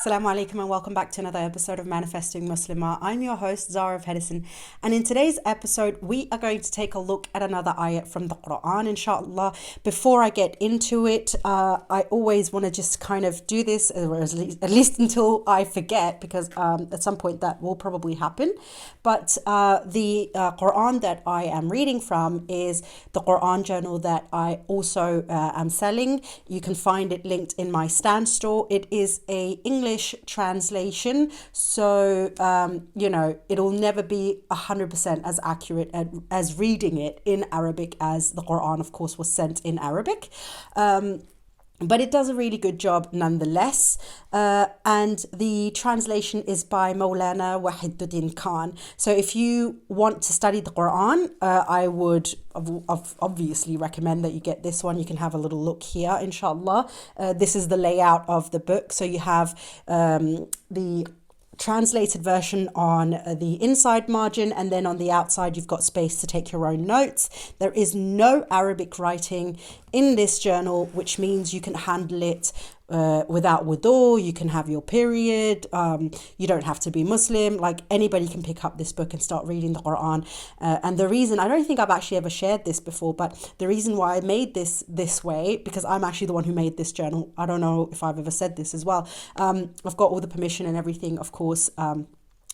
Assalamu alaikum and welcome back to another episode of Manifesting Muslimah. I'm your host, Zara of Hedison, and in today's episode, we are going to take a look at another ayat from the Quran, inshallah. Before I get into it, I always want to just kind of do this, or at least until I forget, because at some point that will probably happen. But the Quran that I am reading from is the Quran journal that I also am selling. You can find it linked in my stand store. It is a English translation, so it'll never be 100% as accurate as reading it in Arabic, as the Quran of course was sent in Arabic. But it does a really good job nonetheless. And the translation is by Maulana Wahiduddin Khan. So if you want to study the Quran, I would obviously recommend that you get this one. You can have a little look here, inshallah. This is the layout of the book. So you have the translated version on the inside margin, and then on the outside you've got space to take your own notes. There is no Arabic writing in this journal, which means you can handle it without wudu. You can have your period. You don't have to be Muslim. Like, anybody can pick up this book and start reading the Quran. And the reason, I don't think I've actually ever shared this before, but the reason why I made this way, because I'm actually the one who made this journal. I don't know if I've ever said this as well. I've got all the permission and everything, of course,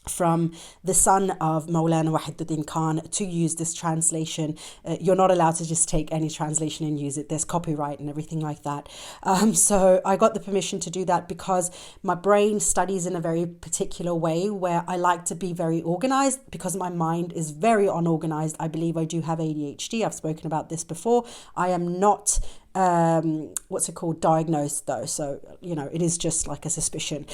from the son of Maulana Wahiduddin Khan to use this translation. You're not allowed to just take any translation and use it. There's copyright and everything like that. So I got the permission to do that because my brain studies in a very particular way where I like to be very organized, because my mind is very unorganized. I believe I do have ADHD. I've spoken about this before. I am not diagnosed though. So, it is just like a suspicion.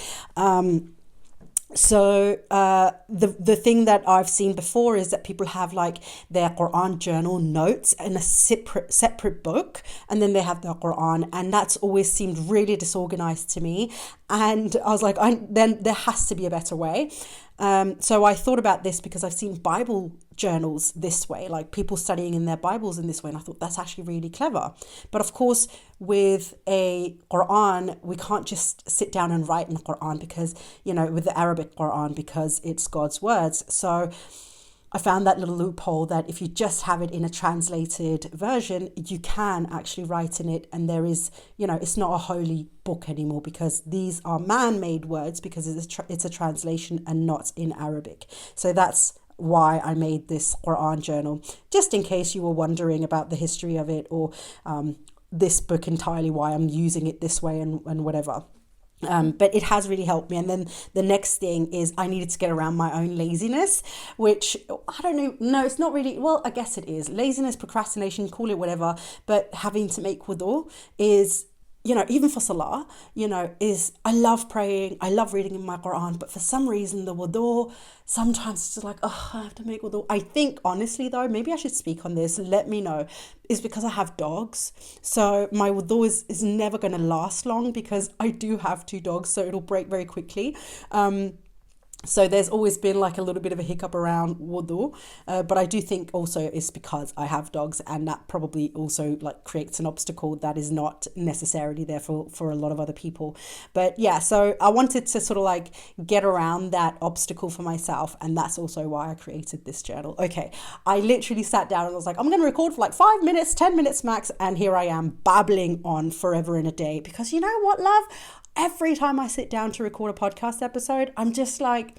So the thing that I've seen before is that people have like their Quran journal notes in a separate book, and then they have their Quran, and that's always seemed really disorganized to me. And I was like, then there has to be a better way. So I thought about this because I've seen Bible journals this way, like people studying in their Bibles in this way, and I thought that's actually really clever. But of course, with a Quran, we can't just sit down and write in the Quran because, with the Arabic Quran, because it's God's words. So I found that little loophole that if you just have it in a translated version, you can actually write in it, and there is, it's not a holy book anymore, because these are man-made words, because it's a translation and not in Arabic. So that's why I made this Quran journal, just in case you were wondering about the history of it, or this book entirely, why I'm using it this way and whatever. But it has really helped me. And then the next thing is I needed to get around my own laziness, which I don't know. No, it's not really. Well, I guess it is. Laziness, procrastination, call it whatever. But having to make wudu is, even for salah, is, I love praying. I love reading in my Quran. But for some reason, the wudu, sometimes it's just like, oh, I have to make wudu. I think, honestly, though, maybe I should speak on this. Let me know. Is because I have dogs. So my wudu is never going to last long, because I do have 2 dogs. So it'll break very quickly. So there's always been like a little bit of a hiccup around wudu, but I do think also it's because I have dogs, and that probably also like creates an obstacle that is not necessarily there for a lot of other people. But yeah, so I wanted to sort of like get around that obstacle for myself, and that's also why I created this journal. Okay, I literally sat down and I was like, I'm going to record for like 5 minutes, 10 minutes max, and here I am babbling on forever in a day, because you know what, love? Every time I sit down to record a podcast episode, I'm just like,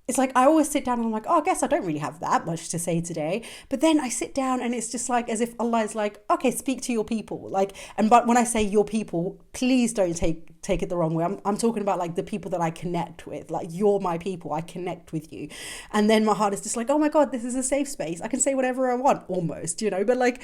it's like I always sit down and I'm like, oh, I guess I don't really have that much to say today. But then I sit down and it's just like as if Allah is like, okay, speak to your people. But when I say your people, please don't take it the wrong way. I'm talking about like the people that I connect with. Like, you're my people. I connect with you. And then my heart is just like, oh my God, this is a safe space. I can say whatever I want almost, but like,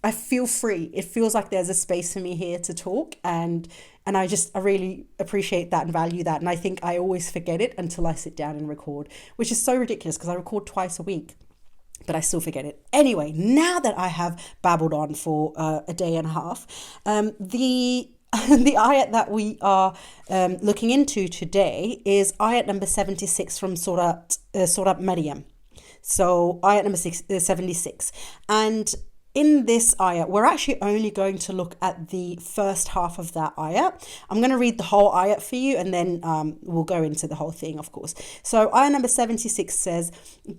I feel free. It feels like there's a space for me here to talk, and I really appreciate that and value that. And I think I always forget it until I sit down and record, which is so ridiculous because I record twice a week, but I still forget it. Anyway, now that I have babbled on for a day and a half, the ayat that we are looking into today is ayat number 76 from Surah Maryam. So ayat number 76. And in this ayah, we're actually only going to look at the first half of that ayah. I'm going to read the whole ayah for you, and then we'll go into the whole thing, of course. So ayah number 76 says,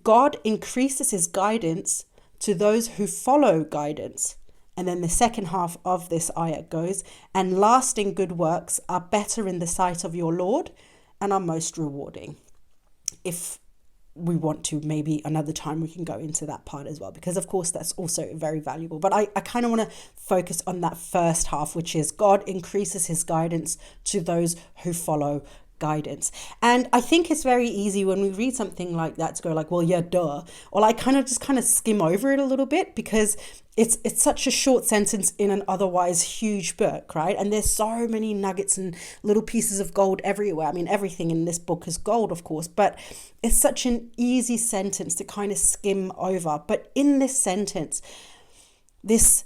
God increases his guidance to those who follow guidance. And then the second half of this ayah goes, and lasting good works are better in the sight of your Lord and are most rewarding. If we want to, maybe another time we can go into that part as well, because of course that's also very valuable. But I kind of want to focus on that first half, which is God increases his guidance to those who follow guidance. And I think it's very easy when we read something like that to go like, well, yeah, duh, or like kind of skim over it a little bit, because it's such a short sentence in an otherwise huge book, right? And there's so many nuggets and little pieces of gold everywhere. I mean, everything in this book is gold, of course, but it's such an easy sentence to kind of skim over. But in this sentence, this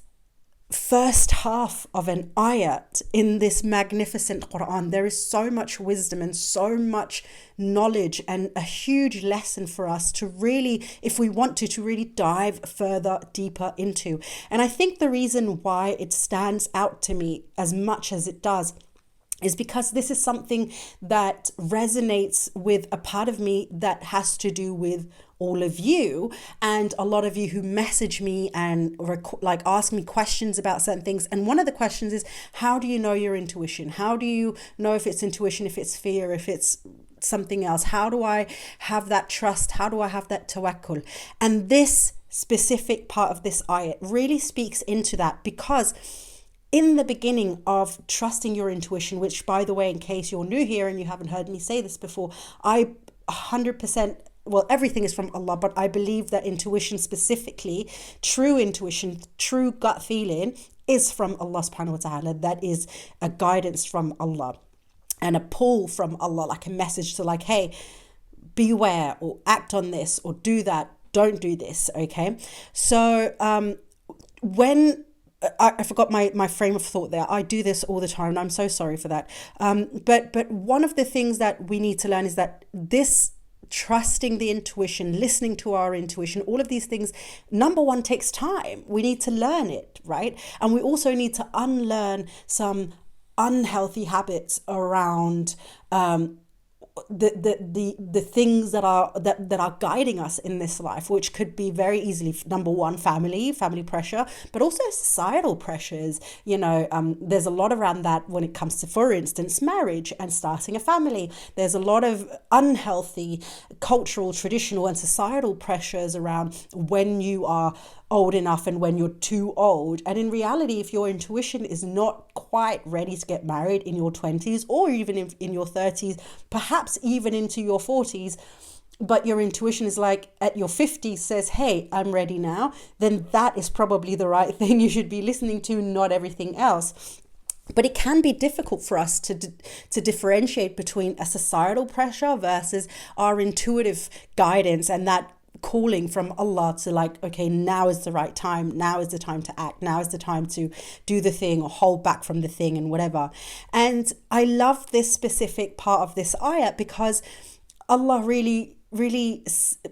first half of an ayat in this magnificent Quran, there is so much wisdom and so much knowledge and a huge lesson for us to really, if we want to really dive further, deeper into. And I think the reason why it stands out to me as much as it does is because this is something that resonates with a part of me that has to do with all of you, and a lot of you who message me and ask me questions about certain things. And one of the questions is, how do you know your intuition? How do you know if it's intuition, if it's fear, if it's something else? How do I have that trust? How do I have that tawakkul? And this specific part of this ayat really speaks into that, because in the beginning of trusting your intuition, which, by the way, in case you're new here and you haven't heard me say this before, I 100%, well, everything is from Allah, but I believe that intuition specifically, true intuition, true gut feeling, is from Allah subhanahu wa ta'ala. That is a guidance from Allah and a pull from Allah, like a message to like, hey, beware, or act on this, or do that, don't do this, okay? So when I forgot my frame of thought there. I do this all the time, and I'm so sorry for that. But one of the things that we need to learn is that this trusting the intuition, listening to our intuition, all of these things, number one, takes time. We need to learn it, right? And we also need to unlearn some unhealthy habits around the things that are guiding us in this life, which could be very easily, number one, family pressure, but also societal pressures. There's a lot around that when it comes to, for instance, marriage and starting a family. There's a lot of unhealthy cultural, traditional, and societal pressures around when you are old enough and when you're too old. And in reality, if your intuition is not quite ready to get married in your 20s, or even in your 30s, perhaps even into your 40s, but your intuition is like at your 50s says, hey, I'm ready now, then that is probably the right thing you should be listening to, not everything else. But it can be difficult for us to differentiate between a societal pressure versus our intuitive guidance, and that calling from Allah to like, okay, now is the right time, now is the time to act, now is the time to do the thing or hold back from the thing and whatever. And I love this specific part of this ayah because Allah really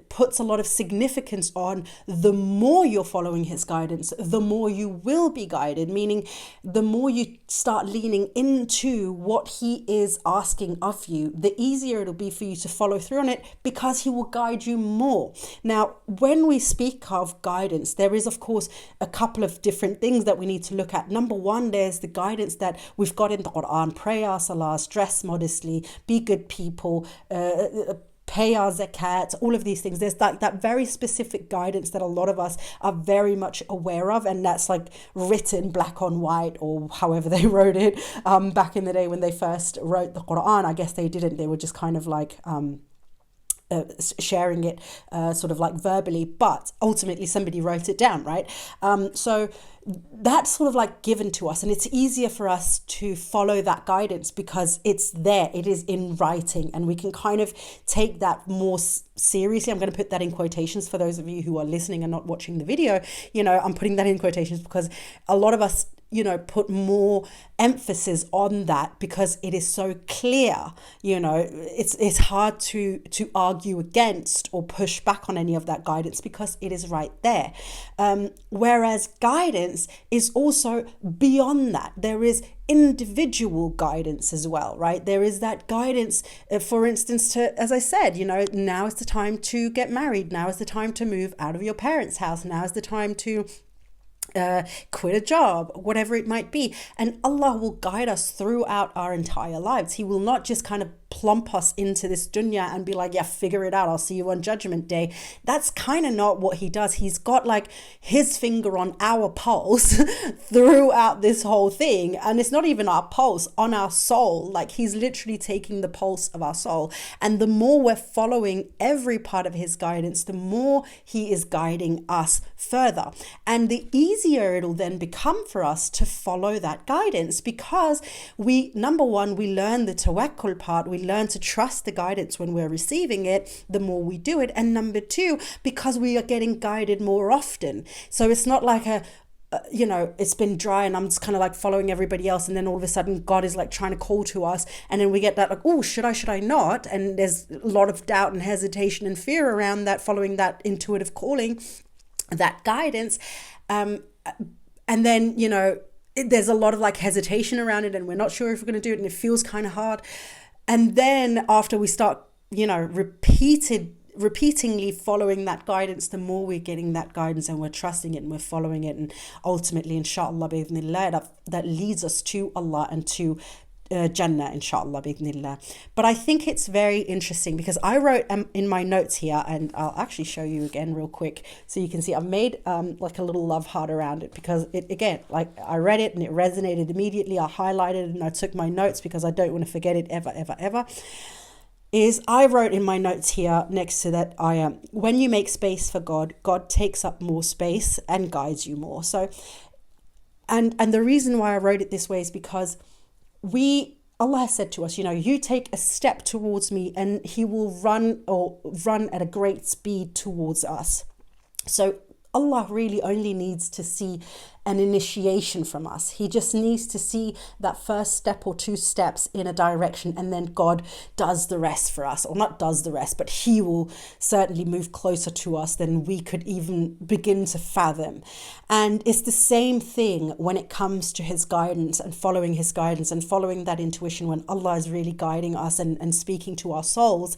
puts a lot of significance on the more you're following his guidance, the more you will be guided, meaning the more you start leaning into what he is asking of you, the easier it'll be for you to follow through on it, because he will guide you more. Now, when we speak of guidance, there is, of course, a couple of different things that we need to look at. Number one, there's the guidance that we've got in the Quran: pray our salahs, dress modestly, be good people, pay our zakat, all of these things. There's that very specific guidance that a lot of us are very much aware of, and that's like written black on white, or however they wrote it back in the day when they first wrote the Quran. I guess they didn't, they were just kind of like sharing it sort of like verbally, but ultimately somebody wrote it down, right? So that's sort of like given to us, and it's easier for us to follow that guidance because it's there, it is in writing, and we can kind of take that more seriously. I'm going to put that in quotations for those of you who are listening and not watching the video. I'm putting that in quotations because a lot of us put more emphasis on that because it is so clear. It's hard to argue against or push back on any of that guidance because it is right there. Whereas guidance is also beyond that. There is individual guidance as well, right? There is that guidance, for instance, to, as I said, now is the time to get married. Now is the time to move out of your parents' house. Now is the time to quit a job, whatever it might be. And Allah will guide us throughout our entire lives. He will not just kind of plump us into this dunya and be like, yeah, figure it out, I'll see you on Judgment Day. That's kind of not what he does. He's got like his finger on our pulse throughout this whole thing. And it's not even our pulse, on our soul. Like he's literally taking the pulse of our soul. And the more we're following every part of his guidance, the more he is guiding us further. And the easier it'll then become for us to follow that guidance because number one, we learn the tawakkul part. We learn to trust the guidance when we're receiving it, the more we do it. And number two, because we are getting guided more often. So it's not like it's been dry and I'm just kind of like following everybody else, and then all of a sudden God is like trying to call to us, and then we get that like, oh, should I not? And there's a lot of doubt and hesitation and fear around that, following that intuitive calling, that guidance. And then there's a lot of like hesitation around it, and we're not sure if we're going to do it, and it feels kind of hard. And then after we start, repeatedly following that guidance, the more we're getting that guidance and we're trusting it and we're following it. And ultimately, inshallah, bi'idhnillah, that leads us to Allah and to Jannah, inshallah, bi'idhnillah. But I think it's very interesting because I wrote in my notes here, and I'll actually show you again real quick so you can see I've made like a little love heart around it because it, again, like I read it and it resonated immediately. I highlighted it and I took my notes because I don't want to forget it ever. I wrote in my notes here next to that when you make space for God, God takes up more space and guides you more. So and the reason why I wrote it this way is because Allah has said to us, you take a step towards me and he will run at a great speed towards us. So Allah really only needs to see an initiation from us. He just needs to see that first step or two steps in a direction, and then God does the rest for us. Or not does the rest, but he will certainly move closer to us than we could even begin to fathom. And it's the same thing when it comes to his guidance and following his guidance and following that intuition. When Allah is really guiding us and speaking to our souls,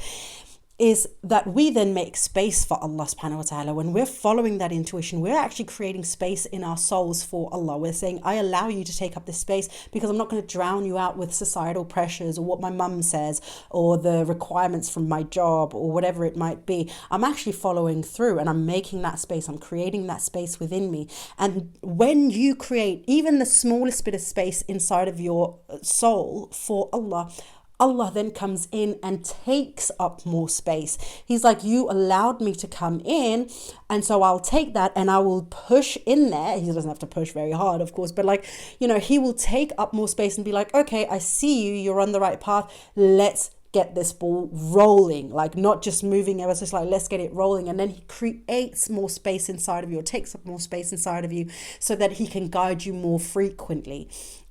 is that we then make space for Allah subhanahu wa ta'ala. When we're following that intuition, we're actually creating space in our souls for Allah. We're saying, I allow you to take up this space because I'm not going to drown you out with societal pressures or what my mum says or the requirements from my job or whatever it might be. I'm actually following through and I'm making that space. I'm creating that space within me. And when you create even the smallest bit of space inside of your soul for Allah, Allah then comes in and takes up more space. He's like, you allowed me to come in, and so I'll take that and I will push in there. He doesn't have to push very hard, of course, but he will take up more space and be like, okay, I see you, you're on the right path. Let's get this ball rolling, like not just moving. It was just like, let's get it rolling. And then he creates more space inside of you, or takes up more space inside of you so that he can guide you more frequently.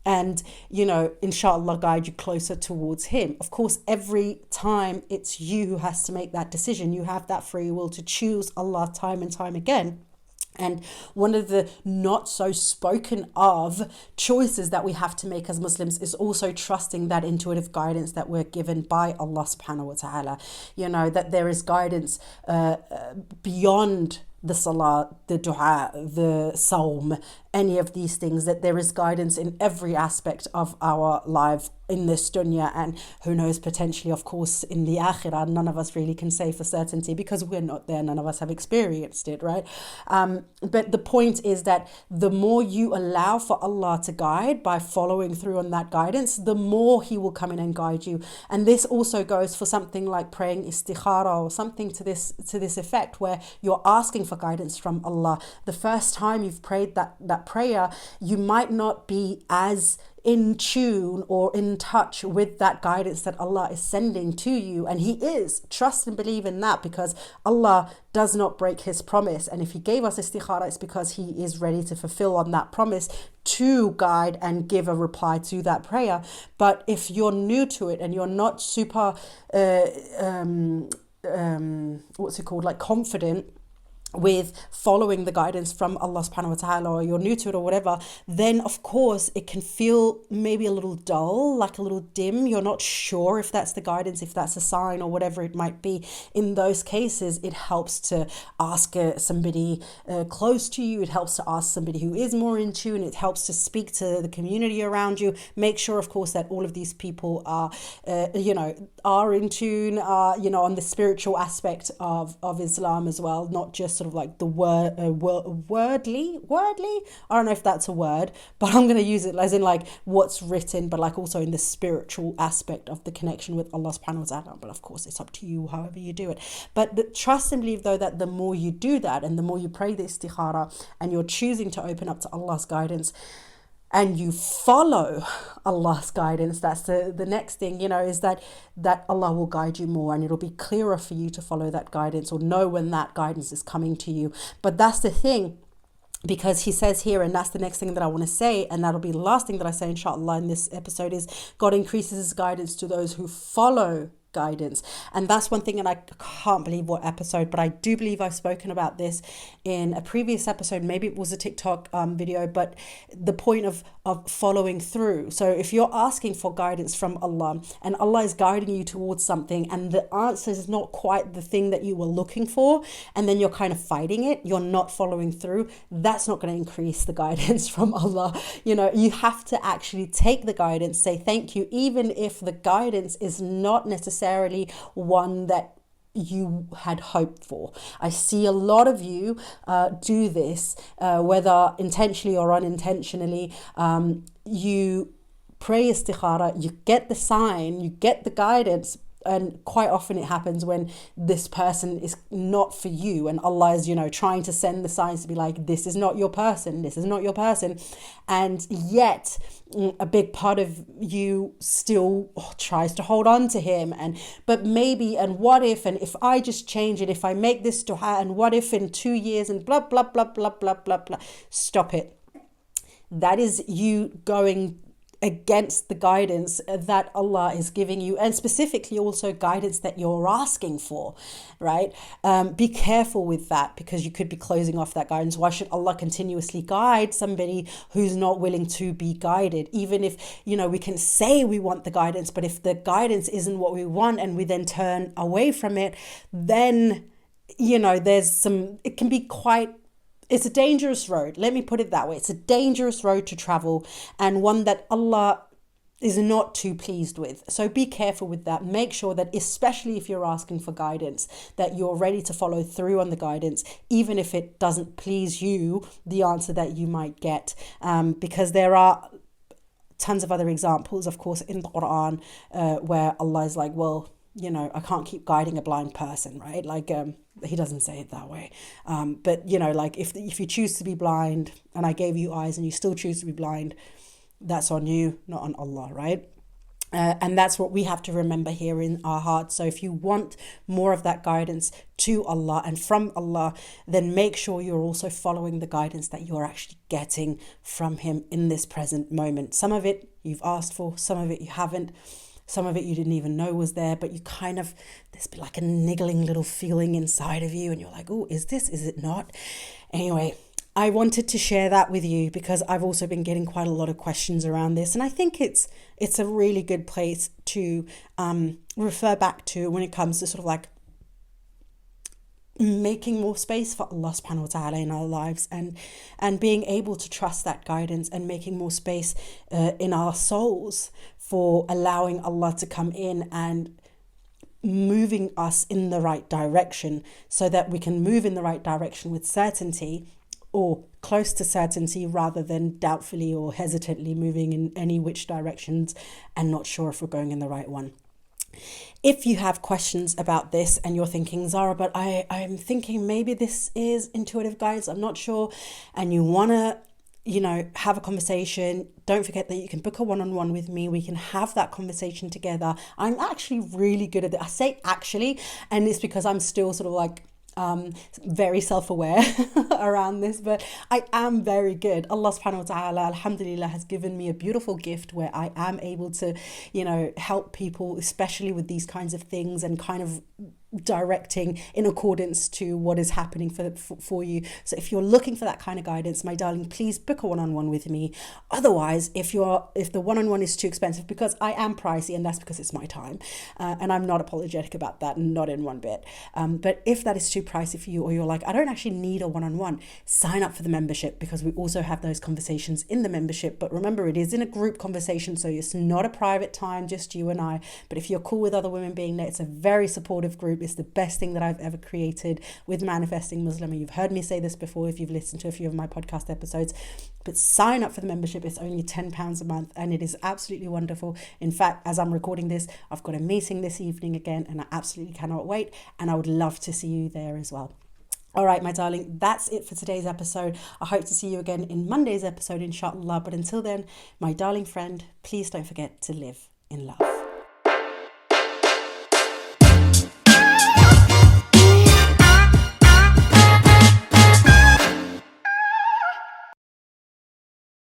And, inshallah, guide you closer towards him. Of course, every time it's you who has to make that decision. You have that free will to choose Allah time and time again. And one of the not so spoken of choices that we have to make as Muslims is also trusting that intuitive guidance that we're given by Allah subhanahu wa ta'ala. That there is guidance beyond the salah, the dua, the sawm, any of these things, that there is guidance in every aspect of our life in this dunya, and who knows, potentially, of course, in the akhirah. None of us really can say for certainty because we're not there. None of us have experienced it, right? But the point is that the more you allow for Allah to guide by following through on that guidance, the more he will come in and guide you. And this also goes for something like praying istikhara or something to this effect, where you're asking for guidance from Allah. The first time you've prayed that that prayer, you might not be as in tune or in touch with that guidance that Allah is sending to you. And He is. Trust and believe in that, because Allah does not break His promise. And if He gave us istikhara, it's because He is ready to fulfill on that promise to guide and give a reply to that prayer. But if you're new to it and you're not super, like confident with following the guidance from Allah subhanahu wa ta'ala, or you're new to it or whatever, then of course it can feel maybe a little dull, like a little dim. You're not sure if that's the guidance, if that's a sign or whatever it might be. In those cases, it helps to ask somebody close to you. It helps to ask somebody who is more in tune. It helps to speak to the community around you. Make sure, of course, that all of these people are in tune, on the spiritual aspect of Islam as well, not just sort of like the wordly. I don't know if that's a word, but I'm going to use it as in like what's written, but like also in the spiritual aspect of the connection with Allah subhanahu wa ta'ala. But of course, it's up to you however you do it. But trust and believe though that the more you do that and the more you pray the istikhara and you're choosing to open up to Allah's guidance, and you follow Allah's guidance, that's the next thing, is that Allah will guide you more, and it'll be clearer for you to follow that guidance or know when that guidance is coming to you. But that's the thing, because He says here, and that's the next thing that I want to say, and that'll be the last thing that I say inshallah in this episode, is God increases His guidance to those who follow guidance. And that's one thing, and I can't believe what episode, but I do believe I've spoken about this in a previous episode. Maybe it was a TikTok video, but the point of following through. So if you're asking for guidance from Allah and Allah is guiding you towards something and the answer is not quite the thing that you were looking for, and then you're kind of fighting it, you're not following through, that's not going to increase the guidance from Allah. You have to actually take the guidance, say thank you, even if the guidance is not necessarily one that you had hoped for. I see a lot of you do this, whether intentionally or unintentionally. You pray istikhara, you get the sign, you get the guidance, and quite often it happens when this person is not for you, and Allah is, trying to send the signs to be like, this is not your person, this is not your person. And yet a big part of you still tries to hold on to Him, but maybe, and what if, and if I just change it, if I make this dua, and what if in 2 years, and blah, blah, blah, blah, blah, blah, blah. Stop it. That is you going against the guidance that Allah is giving you, and specifically also guidance that you're asking for, right? Be careful with that, because you could be closing off that guidance. Why should Allah continuously guide somebody who's not willing to be guided? Even if, we can say we want the guidance, but if the guidance isn't what we want and we then turn away from it, then, it can be quite, it's a dangerous road. Let me put it that way. It's a dangerous road to travel, and one that Allah is not too pleased with. So be careful with that. Make sure that, especially if you're asking for guidance, that you're ready to follow through on the guidance, even if it doesn't please you, the answer that you might get. Because there are tons of other examples, of course, in the Quran, where Allah is like, well, I can't keep guiding a blind person, right? Like, He doesn't say it that way. But, like if you choose to be blind and I gave you eyes and you still choose to be blind, that's on you, not on Allah, right? And that's what we have to remember here in our hearts. So if you want more of that guidance to Allah and from Allah, then make sure you're also following the guidance that you're actually getting from Him in this present moment. Some of it you've asked for, some of it you haven't. Some of it you didn't even know was there, but you kind of, there's like a niggling little feeling inside of you and you're like, oh, is it not? Anyway, I wanted to share that with you because I've also been getting quite a lot of questions around this. And I think it's a really good place to refer back to when it comes to sort of like making more space for Allah subhanahu wa ta'ala in our lives, and being able to trust that guidance, and making more space in our souls for allowing Allah to come in and moving us in the right direction, so that we can move in the right direction with certainty, or close to certainty, rather than doubtfully or hesitantly moving in any which directions and not sure if we're going in the right one. If you have questions about this and you're thinking, Zara, but I'm thinking maybe this is intuitive guidance, I'm not sure, and you want to have a conversation. Don't forget that you can book a one-on-one with me. We can have that conversation together. I'm actually really good at it. I say actually, and it's because I'm still sort of like very self-aware around this, but I am very good. Allah subhanahu wa ta'ala, alhamdulillah, has given me a beautiful gift where I am able to, help people, especially with these kinds of things, and kind of directing in accordance to what is happening for you. So if you're looking for that kind of guidance, my darling, please book a one-on-one with me. Otherwise, if the one-on-one is too expensive, because I am pricey, and that's because it's my time, and I'm not apologetic about that, not in one bit, but if that is too pricey for you, or you're like, I don't actually need a one-on-one, sign up for the membership, because we also have those conversations in the membership. But remember, it is in a group conversation, so it's not a private time, just you and I. But if you're cool with other women being there, it's a very supportive group. It's the best thing that I've ever created with Manifesting Muslim. You've heard me say this before if you've listened to a few of my podcast episodes, but sign up for the membership. It's only £10 a month, and it is absolutely wonderful. In fact, as I'm recording this, I've got a meeting this evening again, and I absolutely cannot wait, and I would love to see you there as well. All right, my darling, that's it for today's episode. I hope to see you again in Monday's episode, inshallah. But until then, my darling friend, please don't forget to live in love.